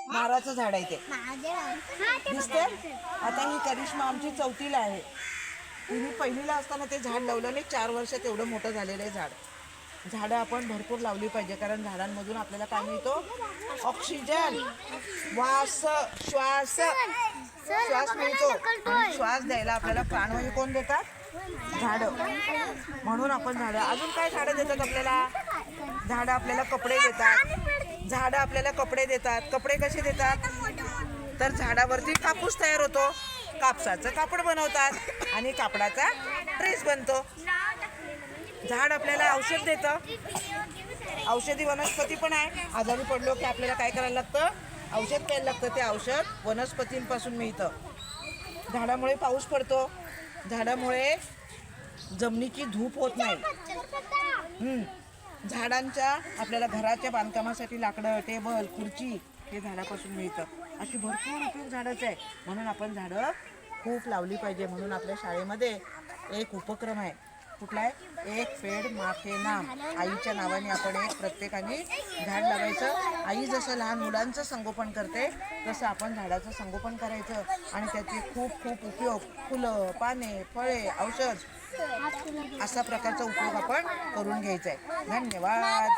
नारळाचं झाड आहे ते दिसते. आता ही करिश्मा आमची 4थीला आहे. तिने पहिलीला असताना ते झाड लावलं नाही. 4 वर्षात एवढं मोठं झालेलं आहे झाड. झाडं आपण भरपूर लावली पाहिजे, कारण झाडांमधून आपल्याला काय मिळतो? ऑक्सिजन, श्वास मिळतो. आणि श्वास द्यायला आपल्याला प्राणवायू कोण देतात? झाडं. म्हणून आपण झाडं. अजून काय झाडं देतात आपल्याला? झाडं आपल्याला कपडे देतात. झाडं आपल्याला कपडे देतात. कपडे कसे देतात? तर झाडावरती कापूस तयार होतो. कापसाचं कापड बनवतात आणि कापडाचा ड्रेस बनतो. झाड आपल्याला औषध देतं. औषधी वनस्पती पण आहे. आजारी पडलो की आपल्याला काय करायला लागतं? औषध प्यायला लागतं. ते औषध वनस्पतींपासून मिळतं. झाडामुळे पाऊस पडतो. झाडामुळे जमिनीची धूप होत नाही. झाडांच्या आपल्याला घराच्या बांधकामासाठी लाकडं, टेबल, खुर्ची हे झाडापासून मिळतं. अशी भरपूर उपयोग झाडाचे आहे. म्हणून आपण झाडं खूप लावली पाहिजे. म्हणून आपल्या शाळेमध्ये एक उपक्रम आहे. कुठला आहे? एक पेड माँ के नाम. आईच्या नावाने आपण प्रत्येकाने झाड लावायचं. आई जसं लहान मुलांचं संगोपन करते तसं आपण झाडाचं संगोपन करायचं आणि त्याचे खूप खूप उपयोग, फुलं, पाने, फळे, औषध अशा प्रकारचा उपयोग आपण करून घ्यायचा आहे. धन्यवाद.